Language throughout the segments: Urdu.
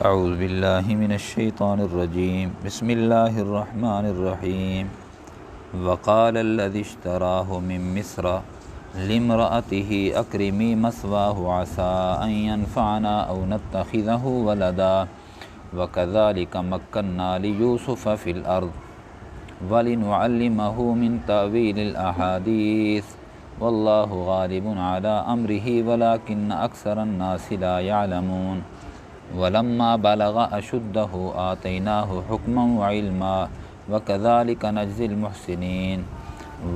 اعوذ باللہ من الشیطان الرجیم بسم اللہ الرحمن الرحیم وقال الذی اشتراہ من مصر لامرأته اکرمی مثواہ عسى ان ینفعنا او نتخذہ ولدا وکذلک مکننا لیوسف فی الارض ولنعلمہ من تأویل الاحادیث واللہ غالب علی امرہ ولکن اکثر الناس لا یعلمون ولما بلغ اشدہ آتیناہ حکما وعلما وکذلک نجزی المحسنین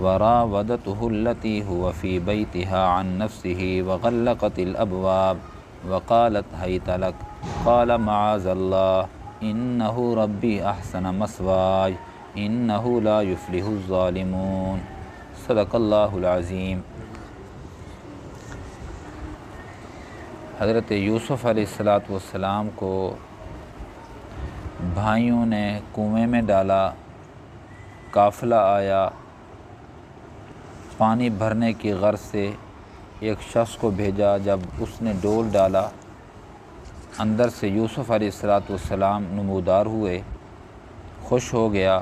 وراودتہ التی هو فی بیتها عن نفسہ وغلقت الابواب وقالت حیت لک قال معاذ اللہ انہ ربی احسن مثواي انہ لا یفلح الظالمون۔ صدق اللہ العظیم۔ حضرت یوسف علیہ السلام کو بھائیوں نے کنویں میں ڈالا، قافلہ آیا، پانی بھرنے کی غرض سے ایک شخص کو بھیجا۔ جب اس نے ڈول ڈالا، اندر سے یوسف علیہ السلام نمودار ہوئے، خوش ہو گیا۔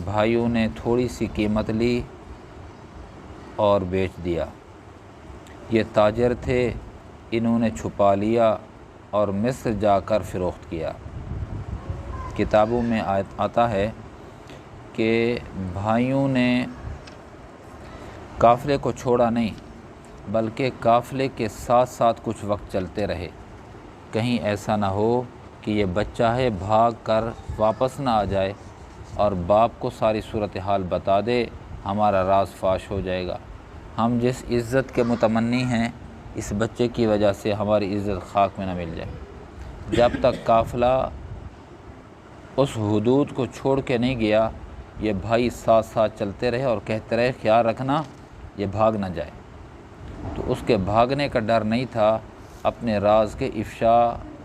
بھائیوں نے تھوڑی سی قیمت لی اور بیچ دیا۔ یہ تاجر تھے، انہوں نے چھپا لیا اور مصر جا کر فروخت کیا۔ کتابوں میں آتا ہے کہ بھائیوں نے قافلے کو چھوڑا نہیں، بلکہ قافلے کے ساتھ ساتھ کچھ وقت چلتے رہے، کہیں ایسا نہ ہو کہ یہ بچہ ہے بھاگ کر واپس نہ آ جائے اور باپ کو ساری صورتحال بتا دے، ہمارا راز فاش ہو جائے گا، ہم جس عزت کے متمنی ہیں اس بچے کی وجہ سے ہماری عزت خاک میں نہ مل جائے۔ جب تک قافلہ اس حدود کو چھوڑ کے نہیں گیا، یہ بھائی ساتھ ساتھ چلتے رہے اور کہتے رہے خیال رکھنا یہ بھاگ نہ جائے۔ تو اس کے بھاگنے کا ڈر نہیں تھا، اپنے راز کے افشا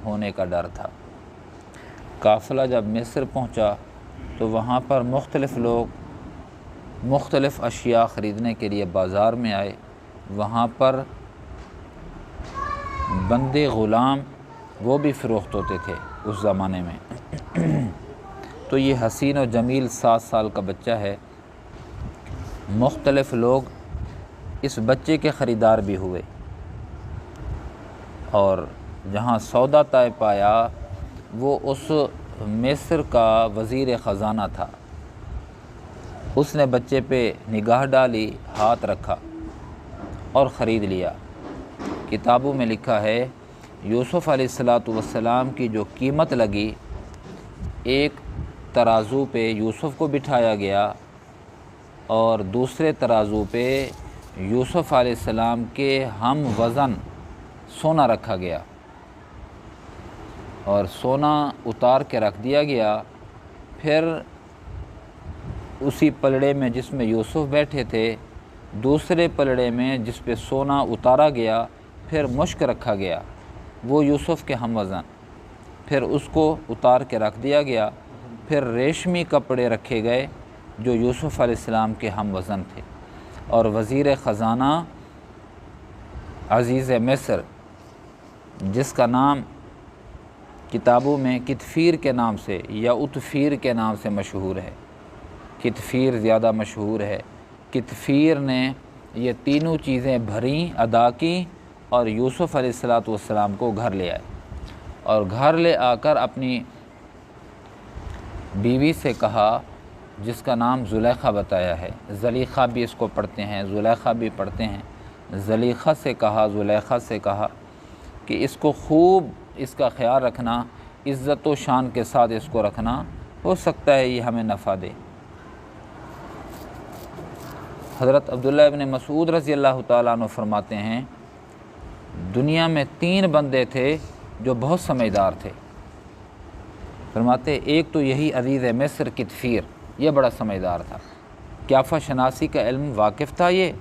ہونے کا ڈر تھا۔ قافلہ جب مصر پہنچا تو وہاں پر مختلف لوگ مختلف اشیاء خریدنے کے لیے بازار میں آئے۔ وہاں پر بندے غلام وہ بھی فروخت ہوتے تھے اس زمانے میں۔ تو یہ حسین و جمیل 7 سال کا بچہ ہے۔ مختلف لوگ اس بچے کے خریدار بھی ہوئے، اور جہاں سودا طے پایا وہ اس مصر کا وزیر خزانہ تھا۔ اس نے بچے پہ نگاہ ڈالی، ہاتھ رکھا اور خرید لیا۔ کتابوں میں لکھا ہے یوسف علیہ السلام کی جو قیمت لگی، ایک ترازو پہ یوسف کو بٹھایا گیا اور دوسرے ترازو پہ یوسف علیہ السلام کے ہم وزن سونا رکھا گیا، اور سونا اتار کے رکھ دیا گیا۔ پھر اسی پلڑے میں جس میں یوسف بیٹھے تھے، دوسرے پلڑے میں جس پہ سونا اتارا گیا، پھر مشک رکھا گیا، وہ یوسف کے ہم وزن، پھر اس کو اتار کے رکھ دیا گیا۔ پھر ریشمی کپڑے رکھے گئے جو یوسف علیہ السلام کے ہم وزن تھے، اور وزیر خزانہ عزیز مصر، جس کا نام کتابوں میں کتفیر کے نام سے یا اتفیر کے نام سے مشہور ہے، کتفیر زیادہ مشہور ہے۔ کتفیر نے یہ تینوں چیزیں بھریں، ادا کیں، اور یوسف علیہ السلام کو گھر لے آئے، اور گھر لے آ کر اپنی بیوی سے کہا، جس کا نام زلیخا بتایا ہے، زلیخا بھی اس کو پڑھتے ہیں، زلیخا بھی پڑھتے ہیں۔ زلیخا سے کہا، زلیخا سے کہا کہ اس کو خوب اس کا خیال رکھنا، عزت و شان کے ساتھ اس کو رکھنا، ہو سکتا ہے یہ ہمیں نفع دے۔ حضرت عبداللہ ابن مسعود رضی اللہ تعالیٰ عنہ فرماتے ہیں، دنیا میں 3 بندے تھے جو بہت سمجھدار تھے۔ فرماتے ایک تو یہی عزیز مصر کتفیر، یہ بڑا سمجھدار تھا، قیافہ شناسی کا علم واقف تھا یہ،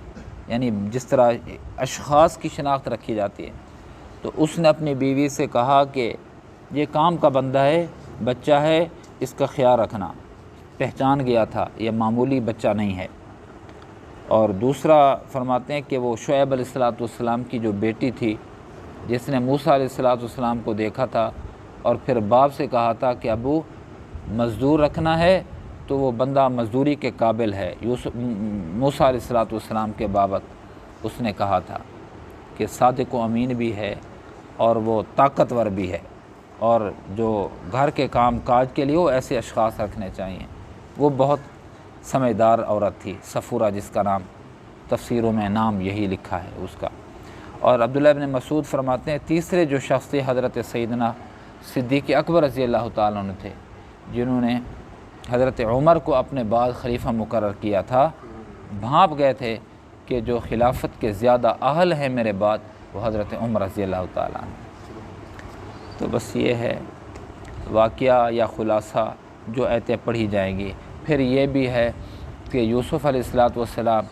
یعنی جس طرح اشخاص کی شناخت رکھی جاتی ہے۔ تو اس نے اپنی بیوی سے کہا کہ یہ کام کا بندہ ہے، بچہ ہے، اس کا خیال رکھنا۔ پہچان گیا تھا یہ معمولی بچہ نہیں ہے۔ اور دوسرا فرماتے ہیں کہ وہ شعیب علیہ السلام کی جو بیٹی تھی، جس نے موسیٰ علیہ السلام کو دیکھا تھا، اور پھر باپ سے کہا تھا کہ ابو مزدور رکھنا ہے تو وہ بندہ مزدوری کے قابل ہے۔ موسیٰ علیہ السلام کے بابت اس نے کہا تھا کہ صادق و امین بھی ہے اور وہ طاقتور بھی ہے، اور جو گھر کے کام کاج کے لیے وہ ایسے اشخاص رکھنے چاہیے۔ وہ بہت سمجھدار عورت تھی، صفورہ جس کا نام، تفسیروں میں نام یہی لکھا ہے اس کا۔ اور عبداللہ ابن مسعود فرماتے ہیں تیسرے جو شخص تھے حضرت سیدنا صدیق اکبر رضی اللہ تعالیٰ عنہ تھے، جنہوں نے حضرت عمر کو اپنے بعد خلیفہ مقرر کیا تھا۔ بھانپ گئے تھے کہ جو خلافت کے زیادہ اہل ہیں میرے بعد وہ حضرت عمر رضی اللہ تعالیٰ عنہ۔ تو بس یہ ہے واقعہ یا خلاصہ جو آیتیں پڑھی جائیں گی۔ پھر یہ بھی ہے کہ یوسف علیہ السلام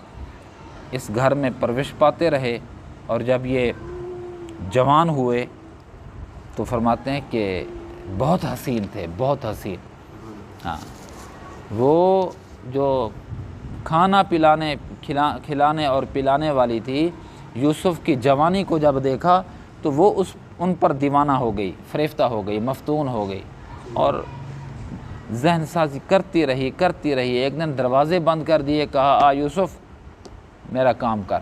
اس گھر میں پرورش پاتے رہے، اور جب یہ جوان ہوئے تو فرماتے ہیں کہ بہت حسین تھے، بہت حسین۔ ہاں، وہ جو کھانا کھلانے اور پلانے والی تھی، یوسف کی جوانی کو جب دیکھا تو وہ ان پر دیوانہ ہو گئی، فریفتہ ہو گئی، مفتون ہو گئی، اور ذہن سازی کرتی رہی۔ ایک دن دروازے بند کر دیے، کہا آ یوسف میرا کام کر،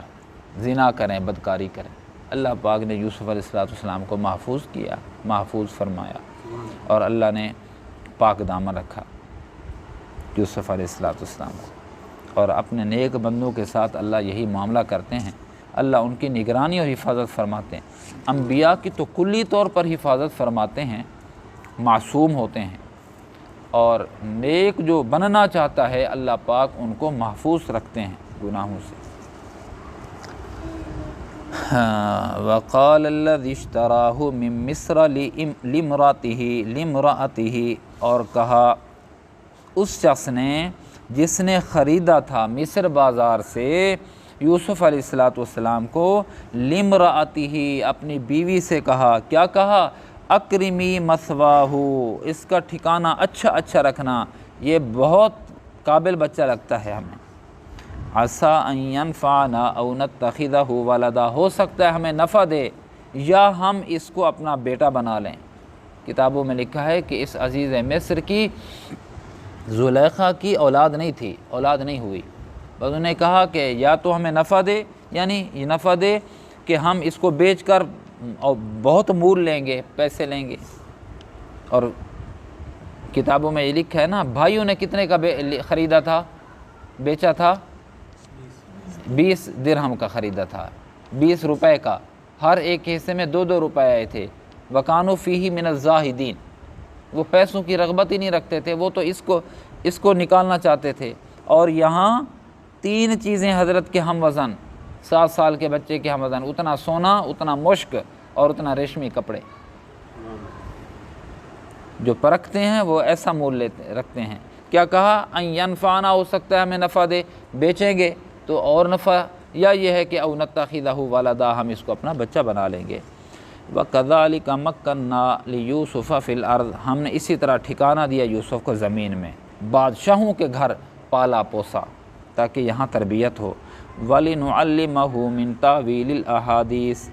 زنا کریں، بدکاری کریں۔ اللہ پاک نے یوسف علیہ السلام کو محفوظ کیا، محفوظ فرمایا، اور اللہ نے پاک دامن رکھا یوسف علیہ السلام کو۔ اور اپنے نیک بندوں کے ساتھ اللہ یہی معاملہ کرتے ہیں، اللہ ان کی نگرانی اور حفاظت فرماتے ہیں۔ انبیاء کی تو کلی طور پر حفاظت فرماتے ہیں، معصوم ہوتے ہیں، اور نیک جو بننا چاہتا ہے اللہ پاک ان کو محفوظ رکھتے ہیں گناہوں سے۔ وقال الذی اشتراہ من مصر لامرأته، اور کہا اس شخص نے جس نے خریدا تھا مصر بازار سے یوسف علیہ السلام کو، لامرأته، اپنی بیوی سے کہا، کیا کہا؟ اکرمی مثواہ، اس کا ٹھکانہ اچھا رکھنا، یہ بہت قابل بچہ لگتا ہے ہمیں۔ عسیٰ ان ینفعنا او نتخذہ ولدا، ہو سکتا ہے ہمیں نفع دے یا ہم اس کو اپنا بیٹا بنا لیں۔ کتابوں میں لکھا ہے کہ اس عزیز مصر کی زلیخا کی اولاد نہیں تھی، اولاد نہیں ہوئی، بس انہوں نے کہا کہ یا تو ہمیں نفع دے، یعنی یہ نفع دے کہ ہم اس کو بیچ کر بہت مول لیں گے، پیسے لیں گے۔ اور کتابوں میں یہ لکھا ہے نا، بھائیوں نے کتنے کا خریدا تھا، بیچا تھا؟ 20 درہم کا خریدا تھا، 20 روپے کا، ہر ایک حصے میں 2 روپے آئے تھے۔ وَكَانُوا فِيهِ مِنَ الزَّاهِدِينَ، وہ پیسوں کی رغبت ہی نہیں رکھتے تھے، وہ تو اس کو نکالنا چاہتے تھے۔ اور یہاں 3 چیزیں حضرت کے ہم وزن، 7 سال کے بچے کے ہم وزن، اتنا سونا، اتنا مشک اور اتنا ریشمی کپڑے۔ جو پرکھتے ہیں وہ ایسا مول رکھتے ہیں۔ کیا کہا؟ ان ینفعنا، ہو سکتا ہے ہمیں نفع دے، بیچیں گے تو اور نفع، یا یہ ہے کہ او نتخذہ ولدا، ہم اس کو اپنا بچہ بنا لیں گے۔ وَكَذَلِكَ مَكَّنَّا لِيُوسُفَ فِي الْأَرْضِ، ہم نے اسی طرح ٹھکانہ دیا یوسف کو زمین میں، بادشاہوں کے گھر پالا پوسا تاکہ یہاں تربیت ہو۔ وَلِنُعَلِّمَهُ مِن تَأْوِيلِ الْأَحَادِيثِ،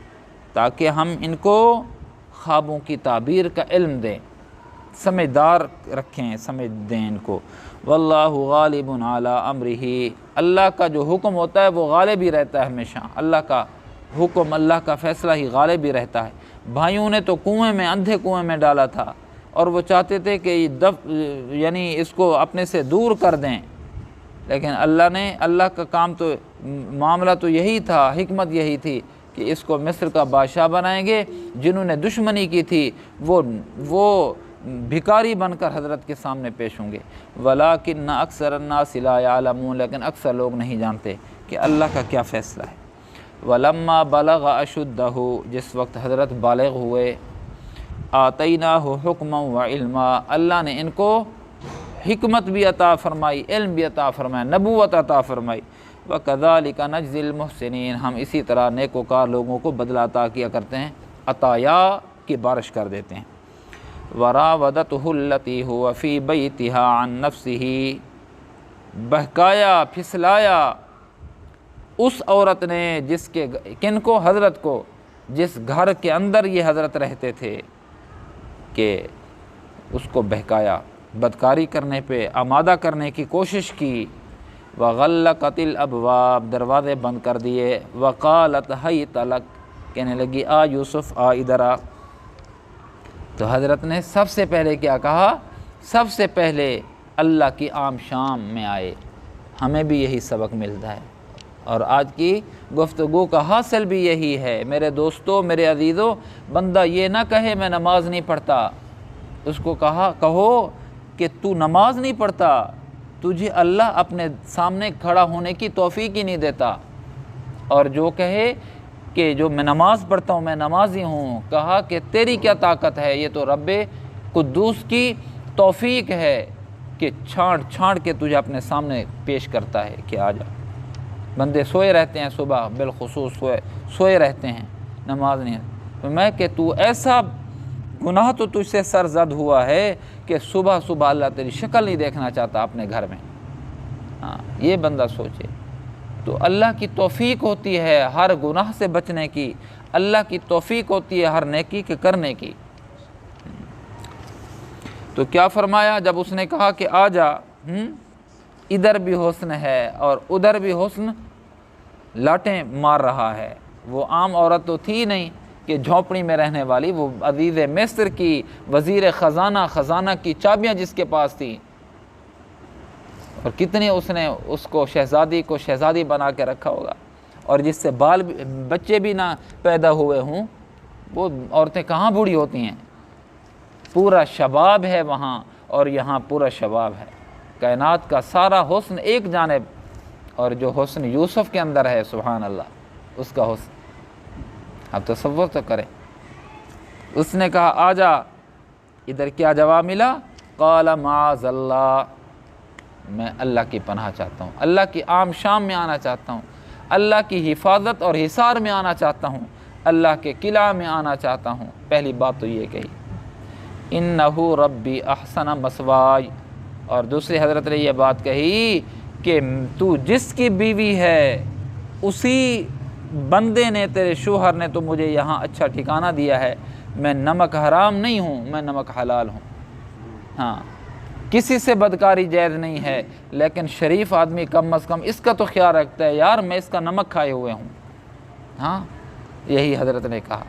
تاکہ ہم ان کو خوابوں کی تعبیر کا علم دیں، سمجھدار رکھیں، سمجھ دیں ان کو۔ واللہ غالب علی امرہ، اللہ کا جو حکم ہوتا ہے وہ غالب ہی رہتا ہے ہمیشہ، اللہ کا حکم، اللہ کا فیصلہ ہی غالب ہی رہتا ہے۔ بھائیوں نے تو کنویں میں، اندھے کنویں میں ڈالا تھا، اور وہ چاہتے تھے کہ یعنی اس کو اپنے سے دور کر دیں، لیکن اللہ کا کام تو، معاملہ تو یہی تھا، حکمت یہی تھی کہ اس کو مصر کا بادشاہ بنائیں گے۔ جنہوں نے دشمنی کی تھی وہ بھکاری بن کر حضرت کے سامنے پیش ہوں گے۔ وَلَٰكِنَّ أَكْثَرَ النَّاسِ لَا يَعْلَمُونَ، لیکن اکثر لوگ نہیں جانتے کہ اللہ کا کیا فیصلہ ہے۔ وَلَمَّا بَلَغَ أَشُدَّهُ، جس وقت حضرت بالغ ہوئے، آتَيْنَاهُ حُكْمًا وَعِلْمًا، اللہ نے ان کو حکمت بھی عطا فرمائی، علم بھی عطا فرمایا، نبوت عطا فرمائی۔ وَكَذَلِكَ نَجْزِي الْمُحْسِنِينَ، ہم اسی طرح نیکوکار لوگوں کو بدلہ عطا کیا کرتے ہیں، عطایا کی بارش کر دیتے ہیں۔ وَرَاوَدَتْهُ الَّتِي هُوَ فِي بَيْتِهَا عَن نَفْسِهِ، بہکایا، پھسلایا اس عورت نے جس کے، کن کو؟ حضرت کو، جس گھر کے اندر یہ حضرت رہتے تھے، کہ اس کو بہکایا، بدکاری کرنے پہ آمادہ کرنے کی کوشش کی۔ وغلقت الابواب، دروازے بند کر دیے۔ وقالت حیت لک، کہنے لگی آ یوسف آ ادھر آ۔ تو حضرت نے سب سے پہلے کیا کہا؟ سب سے پہلے اللہ کی عام شام میں آئے۔ ہمیں بھی یہی سبق ملتا ہے، اور آج کی گفتگو کا حاصل بھی یہی ہے۔ میرے دوستو، میرے عزیزو، بندہ یہ نہ کہے میں نماز نہیں پڑھتا، اس کو کہو کہ تو نماز نہیں پڑھتا، تجھے اللہ اپنے سامنے کھڑا ہونے کی توفیق ہی نہیں دیتا۔ اور جو کہے کہ جو میں نماز پڑھتا ہوں، میں نمازی ہوں، کہا کہ تیری کیا طاقت ہے، یہ تو رب قدوس کی توفیق ہے کہ چھانٹ کے تجھے اپنے سامنے پیش کرتا ہے کہ آ جا۔ بندے سوئے رہتے ہیں، صبح بالخصوص سوئے رہتے ہیں، نماز نہیں ہے۔ تو میں کہ تو ایسا گناہ تو تجھ سے سرزد ہوا ہے کہ صبح صبح اللہ تیری شکل نہیں دیکھنا چاہتا اپنے گھر میں۔ ہاں، یہ بندہ سوچے تو اللہ کی توفیق ہوتی ہے ہر گناہ سے بچنے کی، اللہ کی توفیق ہوتی ہے ہر نیکی کے کرنے کی۔ تو کیا فرمایا جب اس نے کہا کہ آ جا، ادھر بھی حسن ہے اور ادھر بھی حسن لاٹیں مار رہا ہے۔ وہ عام عورت تو تھی نہیں کہ جھونپڑی میں رہنے والی، وہ عزیز مصر کی وزیر خزانہ کی چابیاں جس کے پاس تھی، اور کتنی اس نے اس کو شہزادی بنا کے رکھا ہوگا، اور جس سے بچے بھی نہ پیدا ہوئے ہوں، وہ عورتیں کہاں بوڑھی ہوتی ہیں؟ پورا شباب ہے وہاں، اور یہاں پورا شباب ہے۔ کائنات کا سارا حسن ایک جانب، اور جو حسن یوسف کے اندر ہے، سبحان اللہ، اس کا حسن آپ تصور تو کریں۔ اس نے کہا آ جا، ادھر کیا جواب ملا؟ قال معاذ اللہ، میں اللہ کی پناہ چاہتا ہوں، اللہ کی عام شام میں آنا چاہتا ہوں، اللہ کی حفاظت اور حصار میں آنا چاہتا ہوں، اللہ کے قلعہ میں آنا چاہتا ہوں۔ پہلی بات تو یہ کہی، انہو ربی احسن مثوائی، اور دوسری حضرت نے یہ بات کہی کہ تو جس کی بیوی ہے اسی بندے نے، تیرے شوہر نے تو مجھے یہاں اچھا ٹھکانہ دیا ہے، میں نمک حرام نہیں ہوں، میں نمک حلال ہوں۔ ہاں، کسی سے بدکاری جائز نہیں ہے، لیکن شریف آدمی کم از کم اس کا تو خیال رکھتا ہے، یار میں اس کا نمک کھائے ہوئے ہوں۔ ہاں، یہی حضرت نے کہا،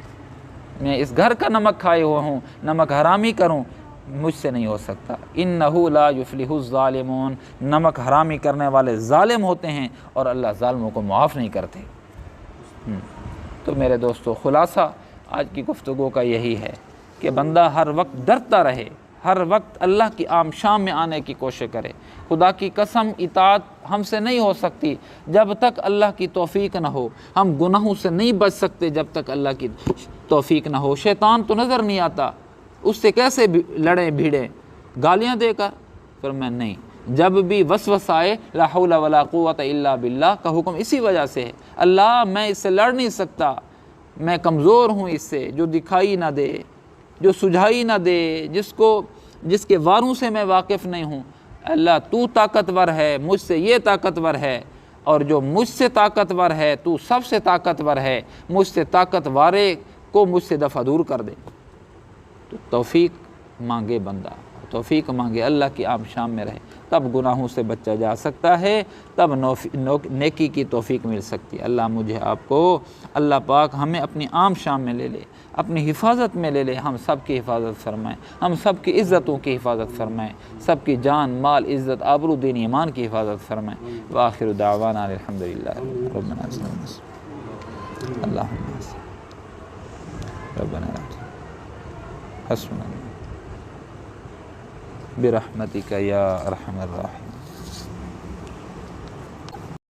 میں اس گھر کا نمک کھائے ہوا ہوں، نمک حرامی کروں مجھ سے نہیں ہو سکتا۔ انہو لا یفلح الظالمون، نمک حرامی کرنے والے ظالم ہوتے ہیں، اور اللہ ظالموں کو معاف نہیں کرتے۔ تو میرے دوستو، خلاصہ آج کی گفتگو کا یہی ہے کہ بندہ ہر وقت ڈرتا رہے، ہر وقت اللہ کی عام شام میں آنے کی کوشش کرے۔ خدا کی قسم اطاعت ہم سے نہیں ہو سکتی جب تک اللہ کی توفیق نہ ہو، ہم گناہوں سے نہیں بچ سکتے جب تک اللہ کی توفیق نہ ہو۔ شیطان تو نظر نہیں آتا، اس سے کیسے لڑیں بھیڑیں؟ گالیاں دے کر؟ پھر میں نہیں، جب بھی وسوسہ آئے لا حول ولا قوت الا باللہ کا حکم اسی وجہ سے ہے، اللہ میں اس سے لڑ نہیں سکتا، میں کمزور ہوں اس سے، جو دکھائی نہ دے، جو سجھائی نہ دے، جس کے واروں سے میں واقف نہیں ہوں، اللہ تو طاقتور ہے، مجھ سے یہ طاقتور ہے، اور جو مجھ سے طاقتور ہے تو سب سے طاقتور ہے، مجھ سے طاقتورے کو مجھ سے دفع دور کر دے۔ تو توفیق مانگے بندہ، توفیق مانگے، اللہ کی عام شام میں رہے، تب گناہوں سے بچا جا سکتا ہے، تب نیکی کی توفیق مل سکتی ہے۔ اللہ مجھے آپ کو، اللہ پاک ہمیں اپنی عام شام میں لے لے، اپنی حفاظت میں لے لے، ہم سب کی حفاظت فرمائیں، ہم سب کی عزتوں کی حفاظت فرمائیں، سب کی جان مال عزت آبرو دین ایمان کی حفاظت فرمائیں۔ وآخر دعوانا الحمدللہ ربنا اللہم ربنا حسبنا برحمتک یا ارحم الراحمین۔